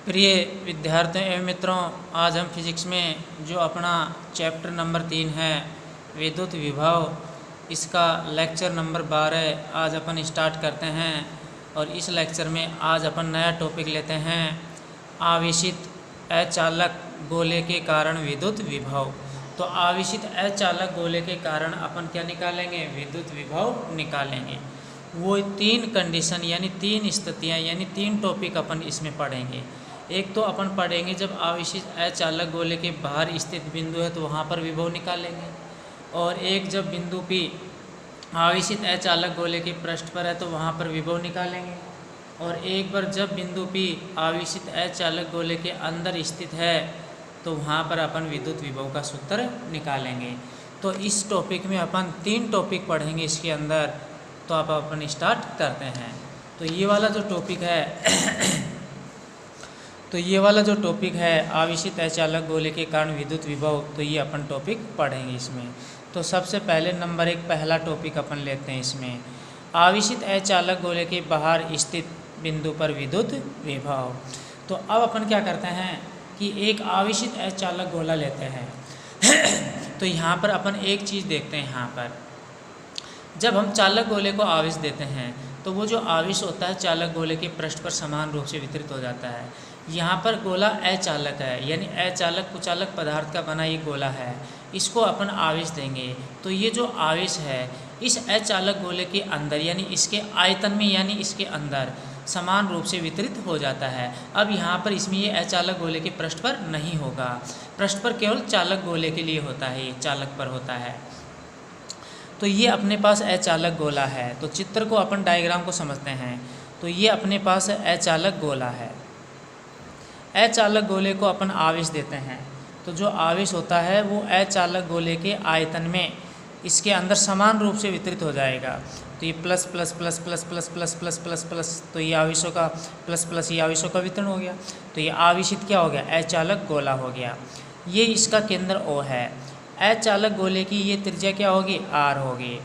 प्रिय विद्यार्थियों एवं मित्रों, आज हम फिजिक्स में जो अपना चैप्टर नंबर 3 है विद्युत विभव, इसका लेक्चर नंबर 12 आज अपन स्टार्ट करते हैं। और इस लेक्चर में आज अपन नया टॉपिक लेते हैं आवेशित अचालक गोले के कारण विद्युत विभव। तो आवेशित अचालक गोले के कारण अपन क्या निकालेंगे? विद्युत विभव निकालेंगे। वो 3 कंडीशन यानी 3 स्थितियाँ यानी 3 टॉपिक अपन इसमें पढ़ेंगे। एक तो अपन पढ़ेंगे जब आवेशित अचालक गोले के बाहर स्थित बिंदु है तो वहाँ पर विभव निकालेंगे, और एक जब बिंदु P आवेशित अचालक गोले के पृष्ठ पर है तो वहाँ पर विभव निकालेंगे, और एक बार जब बिंदु P आवेशित अचालक गोले के अंदर स्थित है तो वहाँ पर अपन विद्युत विभव का सूत्र निकालेंगे। तो इस टॉपिक में अपन 3 टॉपिक पढ़ेंगे इसके अंदर। तो अब अपन स्टार्ट करते हैं। तो ये वाला जो टॉपिक है आवेशित अचालक गोले के कारण विद्युत विभव, तो ये अपन टॉपिक पढ़ेंगे इसमें। तो सबसे पहले नंबर 1 पहला टॉपिक अपन लेते हैं इसमें, आवेशित अचालक गोले के बाहर स्थित बिंदु पर विद्युत विभव। तो अब अपन क्या करते हैं कि एक आवेशित अचालक गोला लेते हैं। तो यहाँ पर अपन एक चीज़ देखते हैं, यहाँ पर जब हम चालक गोले को आवेश देते हैं तो वो जो आवेश होता है चालक गोले के पृष्ठ पर समान रूप से वितरित हो जाता है। यहाँ पर गोला अचालक है, यानी अचालक कुचालक पदार्थ का बना ये गोला है, इसको अपन आवेश देंगे तो ये जो आवेश है इस अचालक गोले के अंदर यानी इसके आयतन में यानी इसके अंदर समान रूप से वितरित हो जाता है। अब यहाँ पर इसमें ये अचालक गोले के पृष्ठ पर नहीं होगा, पृष्ठ पर केवल चालक गोले के लिए होता है, ये चालक पर होता है। तो ये अपने पास अचालक गोला है। तो चित्र को अपन डायग्राम को समझते हैं। तो ये अपने पास अचालक गोला है, अचालक गोले को अपन आवेश देते हैं तो जो आवेश होता है वो अचालक गोले के आयतन में इसके अंदर समान रूप से वितरित हो जाएगा। तो ये plus plus plus plus plus plus plus plus plus, तो ये आवेशों का प्लस प्लस ये आवेशों का वितरण हो गया। तो ये आवेशित क्या हो गया? अचालक गोला हो गया। ये इसका केंद्र O है। अचालक गोले की ये त्रिज्या क्या होगी? R होगी।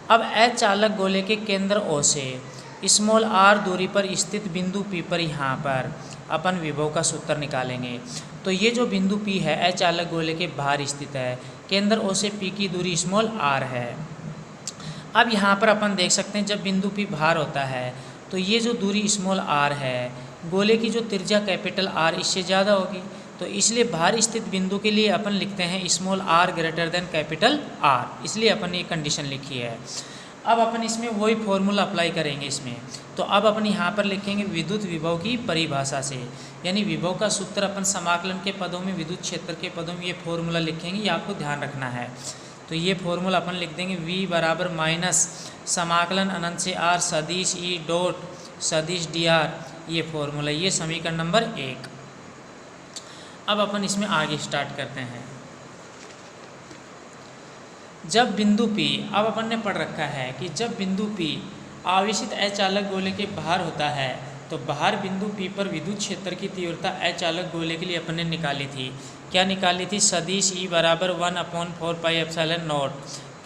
अब अचालक गोले के केंद्र O से स्मॉल r दूरी पर स्थित बिंदु P पर यहाँ पर अपन विभव का सूत्र निकालेंगे। तो ये जो बिंदु P है अचालक गोले के बाहर स्थित है, केंद्र O से P की दूरी स्मॉल r है। अब यहाँ पर अपन देख सकते हैं जब बिंदु P बाहर होता है तो ये जो दूरी स्मॉल r है, गोले की जो त्रिज्या कैपिटल R इससे ज़्यादा होगी। तो इसलिए बाहर स्थित बिंदु के लिए अपन लिखते हैं small r greater than capital R, इसलिए अपन ये कंडीशन लिखी है। अब अपन इसमें वही फॉर्मूला अप्लाई करेंगे इसमें। तो अब अपन यहाँ पर लिखेंगे विद्युत विभव की परिभाषा से, यानी विभव का सूत्र अपन समाकलन के पदों में विद्युत क्षेत्र के पदों में ये फॉर्मूला लिखेंगे, ये आपको ध्यान रखना है। तो ये फॉर्मूला अपन लिख देंगे V बराबर माइनस समाकलन अनंत से R सदिश E डॉट सदिश dr, ये फॉर्मूला, ये समीकरण नंबर 1। अब अपन इसमें आगे स्टार्ट करते हैं। जब बिंदु P, अब अपन ने पढ़ रखा है कि जब बिंदु P आवेशित अचालक गोले के बाहर होता है तो बाहर बिंदु P पर विद्युत क्षेत्र की तीव्रता अचालक गोले के लिए अपन ने निकाली थी। क्या निकाली थी? सदिश E बराबर 1/4πε0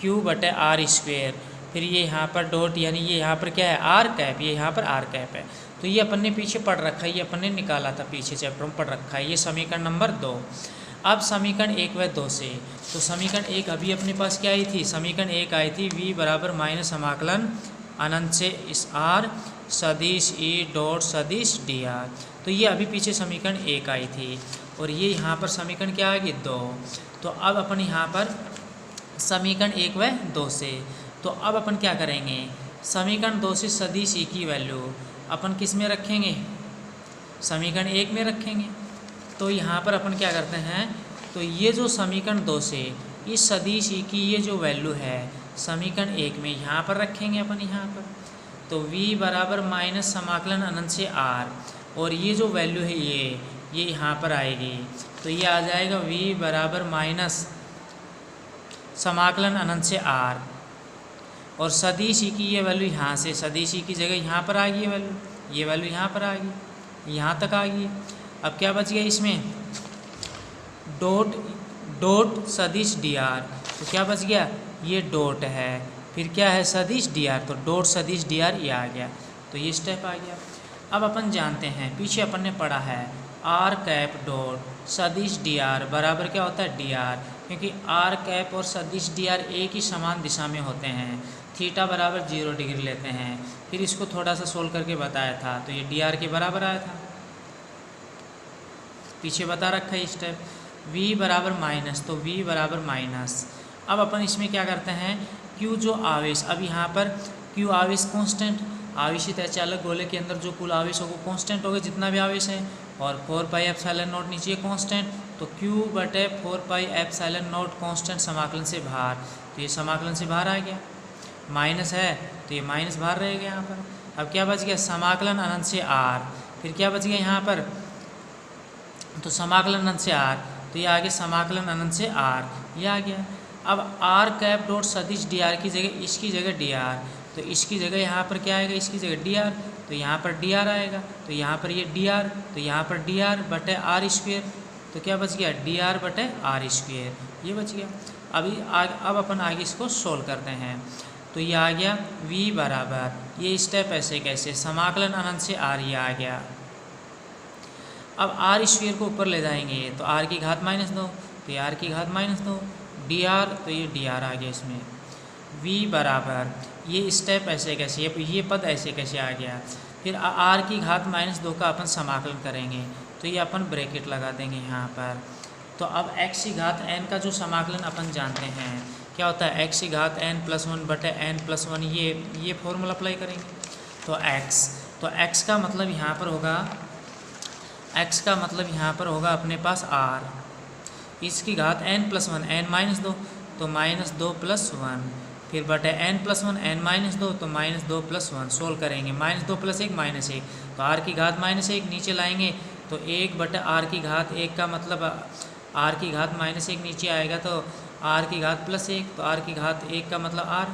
Q बटे R स्क्वेयर। फिर ये यहाँ पर डॉट यानी ये यहाँ पर क्या है? R कैप, ये यहाँ पर R कैप है। तो ये अपन ने पीछे पढ़ रखा है, ये अपन ने निकाला था, पीछे चैप्टर में पढ़ रखा है। ये समीकरण नंबर 2। अब समीकरण 1 व 2 से, तो समीकरण 1 अभी अपने पास क्या आई थी? समीकरण 1 आई थी V बराबर माइनस समाकलन अनंत से इस R सदिश E डॉट सदिश dr। तो ये अभी पीछे समीकरण 1 आई थी, और ये यहाँ पर समीकरण क्या आएगी? 2। तो अब अपन यहाँ पर समीकरण 1 व 2 से, तो अब अपन क्या करेंगे? समीकरण 2 से सदिश E की वैल्यू अपन किस में रखेंगे? समीकरण 1 में रखेंगे। तो यहाँ पर अपन क्या करते हैं? तो ये जो समीकरण 2 से इस सदिश E की ये जो वैल्यू है समीकरण 1 में यहाँ पर रखेंगे अपन यहाँ पर। तो V बराबर माइनस समाकलन अनंत से R, और ये जो वैल्यू है ये यहाँ पर आएगी। तो ये आ जाएगा V बराबर माइनस समाकलन अनंत से R, और सदिश E की ये वैल्यू यहाँ से, सदिश E की जगह यहाँ पर आ गई ये वैल्यू यहाँ पर आ गई, यहाँ तक आ गई। अब क्या बच गया इसमें? डॉट सदिश dr। तो क्या बच गया? ये डॉट है, फिर क्या है? सदिश dr, तो डॉट सदिश dr ये आ गया। तो ये स्टेप आ गया। अब अपन जानते हैं, पीछे अपन ने पढ़ा है आर कैप डॉट सदिश डी आर बराबर क्या होता है डी आर, क्योंकि आर कैप और सदिश डी आर एक ही समान दिशा में होते हैं, थीटा बराबर 0 डिग्री लेते हैं। फिर इसको थोड़ा सा सोल्व करके बताया था, तो ये डी आर के बराबर आया था, पीछे बता रखा है स्टेप। v बराबर माइनस, तो v बराबर माइनस। अब अपन इसमें क्या करते हैं, q जो आवेश, अब यहाँ पर q आवेश कांस्टेंट, आवेशित अचालक गोले के अंदर जो कुल आवेश हो वो कांस्टेंट हो गए जितना भी आवेश है, और 4 पाई एप्सिलॉन नॉट नीचे कांस्टेंट, तो q बटे 4 पाई एप्सिलॉन नॉट कांस्टेंट समाकलन से बाहर, तो ये समाकलन से बाहर आ गया, माइनस है तो ये माइनस बाहर रहेगा यहाँ पर। अब क्या बच गया, समाकलन अनंत से r, फिर क्या बच गया यहाँ पर, तो समाकलन अनंत से r, तो ये आ गया समाकलन अनंत से r, ये आ गया। अब r कैप डॉट सदिश डी आर की जगह इसकी जगह डी आर, तो इसकी जगह यहाँ पर क्या आएगा, इसकी जगह डी आर, तो यहाँ पर डी आर आएगा, तो यहाँ पर ये डी आर, तो यहाँ पर डी आर बटे आर स्क्वेयर, तो क्या बच गया डी आर बटे आर स्क्वेयर, ये बच गया। अब अपन आगे इसको सोल्व करते हैं, तो ये आ गया v बराबर, ये स्टेप ऐसे कैसे, समाकलन अनंत से r, ये आ गया। अब आर स्क्वेयर को ऊपर ले जाएंगे तो r की घात -2, तो ये r की घात -2, डी आर, तो ये डी आर आ गया इसमें। v बराबर, ये स्टेप ऐसे कैसे, ये पद ऐसे कैसे आ गया। फिर r की घात -2 का अपन समाकलन करेंगे, तो ये अपन ब्रैकेट लगा देंगे यहाँ पर। तो अब x की घात n का जो समाकलन अपन जानते हैं क्या होता है, x की घात n+1 बटे n+1, ये फॉर्मूला अप्लाई करेंगे। तो x का मतलब यहाँ पर होगा, x का मतलब यहाँ पर होगा अपने पास r, इसकी घात n+1 n-2, तो -2 + 1, फिर बटे n+1 n-2, तो -2 + 1, सोल्व करेंगे, -2 + 1 -1, तो r की घात -1 नीचे लाएंगे, तो 1 बटे r की घात 1 का मतलब r की घात -1 नीचे आएगा, तो r की घात +1, तो r की घात 1 का मतलब r,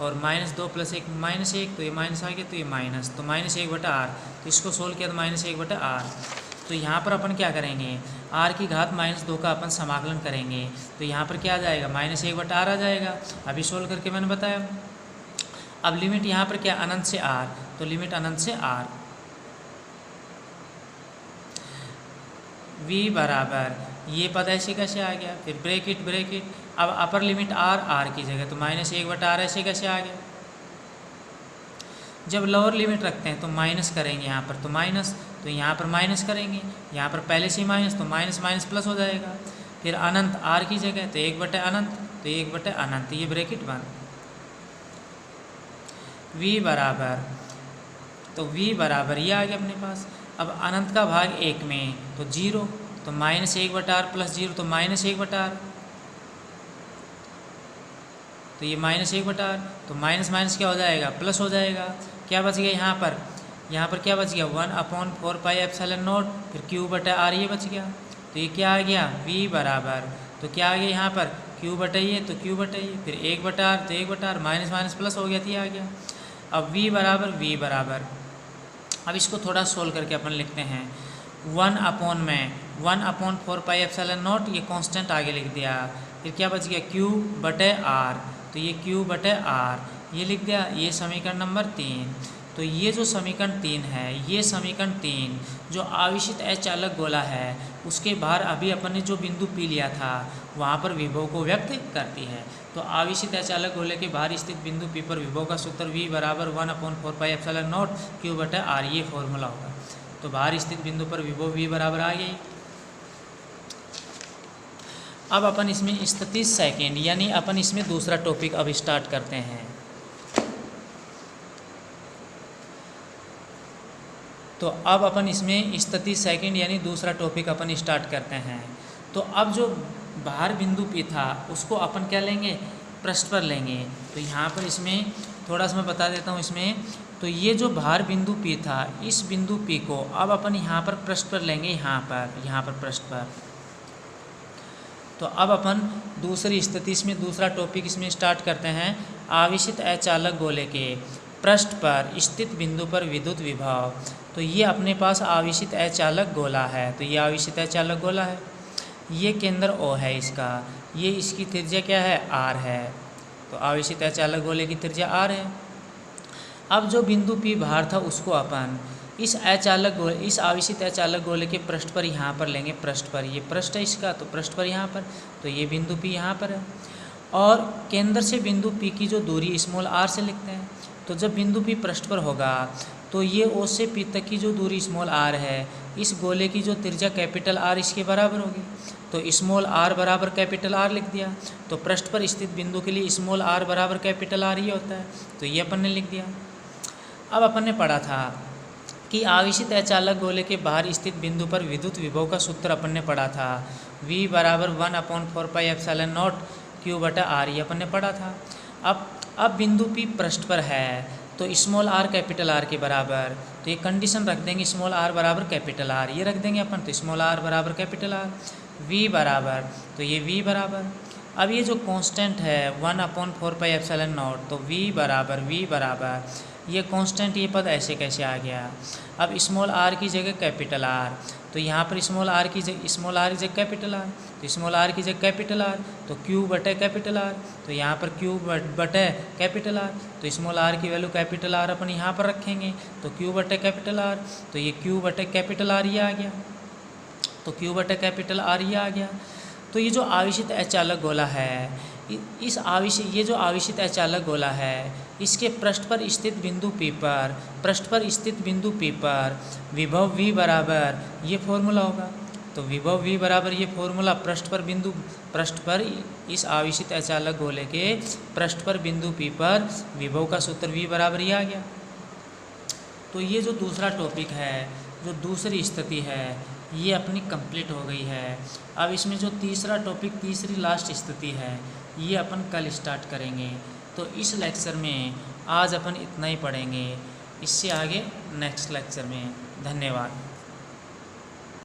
और -2 + 1 -1, तो ये माइनस आ गया, तो ये माइनस, तो -1 बटा r, तो इसको सोल्व किया तो -1 बटा r। तो यहाँ पर अपन क्या करेंगे, r की घात -2 का अपन समाकलन करेंगे, तो यहाँ पर क्या आ जाएगा, -1 बटा r आ जाएगा, अभी सोल्व करके मैंने बताया। अब लिमिट यहाँ पर क्या, अनंत से r, तो लिमिट अनंत से r, v बराबर, ये पद ऐसे कैसे आ गया, फिर ब्रैकेट, अब अपर लिमिट r की जगह, तो -1 बटा r ऐसे कैसे आ गया। जब लोअर लिमिट रखते हैं तो माइनस करेंगे यहाँ पर, तो माइनस, तो यहाँ पर माइनस करेंगे, यहाँ पर पहले से ही माइनस, तो माइनस माइनस प्लस हो जाएगा। फिर अनंत r की जगह, तो 1 बटे अनंत, तो 1 बटे अनंत, ये ब्रैकेट बंद। v बराबर, तो v बराबर ये आ गया अपने पास। अब अनंत का भाग 1 में, तो 0, तो -1 बटा r + 0, तो -1 बटा r, तो ये -1 बटा r, तो माइनस माइनस क्या हो जाएगा, प्लस हो जाएगा। क्या बच गया यहाँ पर क्या बच गया, 1/4 पाई एप्सिलॉन नॉट, फिर q बटा r, ये बच गया। तो ये क्या आ गया, v बराबर, तो क्या आ गया यहाँ पर, q बटा ये, तो q बटा ये, फिर 1 बटा r, तो 1 बटा r, माइनस माइनस प्लस हो गया, तो ये आ गया। अब v बराबर, अब इसको थोड़ा सोल्व करके अपन लिखते हैं, 1/4 पाई एप्सिलॉन नॉट, ये कांस्टेंट आगे लिख दिया, फिर क्या बच गया, q बटे r, तो ये q बटे r, ये लिख दिया। ये समीकरण नंबर 3। तो ये जो समीकरण 3 है, ये समीकरण 3 जो आवेशित अचालक गोला है उसके बाहर अभी अपन ने जो बिंदु P लिया था वहाँ पर विभव को व्यक्त करती है। तो आवेशित अचालक गोले के बाहर स्थित बिंदु P पर विभव का सूत्र v बराबर 1/4 पाई एप्सिलॉन नॉट q बटे r, ये फॉर्मूला होगा। तो बाहर स्थित बिंदु पर विभव v बराबर आ गई। अब अपन इसमें स्थिति सेकेंड, यानी अपन इसमें दूसरा टॉपिक अब स्टार्ट करते हैं। तो अब अपन इसमें स्थिति सेकेंड यानी दूसरा टॉपिक अपन स्टार्ट करते हैं। तो अब जो बाहर बिंदु P था उसको अपन क्या लेंगे, पृष्ठ पर लेंगे। तो यहाँ पर इसमें थोड़ा सा मैं बता देता हूँ इसमें। तो ये जो बाहर बिंदु P था, इस बिंदु P को अब अपन यहाँ पर पृष्ठ पर लेंगे, यहाँ पर पृष्ठ पर। तो अब अपन दूसरी स्थिति इसमें दूसरा टॉपिक इसमें स्टार्ट करते हैं। आवेशित अचालक गोले के पृष्ठ पर स्थित बिंदु पर विद्युत विभव। तो ये अपने पास आवेशित अचालक गोला है। तो ये आवेशित अचालक गोला है, ये केंद्र O है इसका, ये इसकी त्रिज्या क्या है, R है। तो आवेशित अचालक गोले की त्रिज्या R है। अब जो बिंदु P बाहर था उसको अपन इस आवेशित अचालक गोले के पृष्ठ पर यहाँ पर लेंगे, पृष्ठ पर, ये पृष्ठ है इसका, तो पृष्ठ पर यहाँ पर, तो ये बिंदु P यहाँ पर है। और केंद्र से बिंदु P की जो दूरी स्मॉल r से लिखते हैं। तो जब बिंदु P पृष्ठ पर होगा तो ये O से P तक की जो दूरी स्मॉल r है, इस गोले की जो त्रिज्या कैपिटल R इसके बराबर होगी। तो स्मॉल r बराबर कैपिटल R लिख दिया। तो पृष्ठ पर स्थित बिंदु के लिए स्मॉल r बराबर कैपिटल R ही होता है, तो ये अपन ने लिख दिया। अब अपन ने पढ़ा था कि आवेशित अचालक गोले के बाहर स्थित बिंदु पर विद्युत विभव का सूत्र अपन ने पढ़ा था, V बराबर 1/4πε0 Q/r, ये अपन ने पढ़ा था। अब बिंदु P पृष्ठ पर है तो स्मॉल r कैपिटल R के बराबर, तो ये कंडीशन रख देंगे, स्मॉल r बराबर कैपिटल R, ये रख देंगे अपन, तो स्मॉल r बराबर कैपिटल R, V बराबर, तो ये V बराबर, अब ये जो कांस्टेंट है 1/4πε0, तो V बराबर ये कांस्टेंट, ये पद ऐसे कैसे आ गया। अब स्मॉल r की जगह कैपिटल R, तो यहाँ पर स्मॉल r की जगह कैपिटल R, तो स्मॉल r की जगह कैपिटल R, तो Q बटे कैपिटल R, तो यहाँ पर Q बटे कैपिटल R, तो स्मॉल r की वैल्यू कैपिटल R अपन यहाँ पर रखेंगे, तो Q बटे कैपिटल R, तो ये Q बटे कैपिटल R ये आ गया, तो Q बटे कैपिटल R ये आ गया। तो ये जो आवेशित अचालक गोला है, ये जो आवेशित अचालक गोला है, इसके पृष्ठ पर स्थित बिंदु P पर विभव V बराबर ये फॉर्मूला होगा। तो विभव V बराबर ये फॉर्मूला पृष्ठ पर इस आवेशित अचालक गोले के पृष्ठ पर बिंदु P पर विभव का सूत्र V बराबर ये आ गया। तो ये जो दूसरा टॉपिक है, जो दूसरी स्थिति है, ये अपनी कंप्लीट हो गई है। अब इसमें जो तीसरा टॉपिक, तीसरी लास्ट स्थिति है, ये अपन कल स्टार्ट करेंगे। तो इस लेक्चर में आज अपन इतना ही पढ़ेंगे, इससे आगे नेक्स्ट लेक्चर में। धन्यवाद।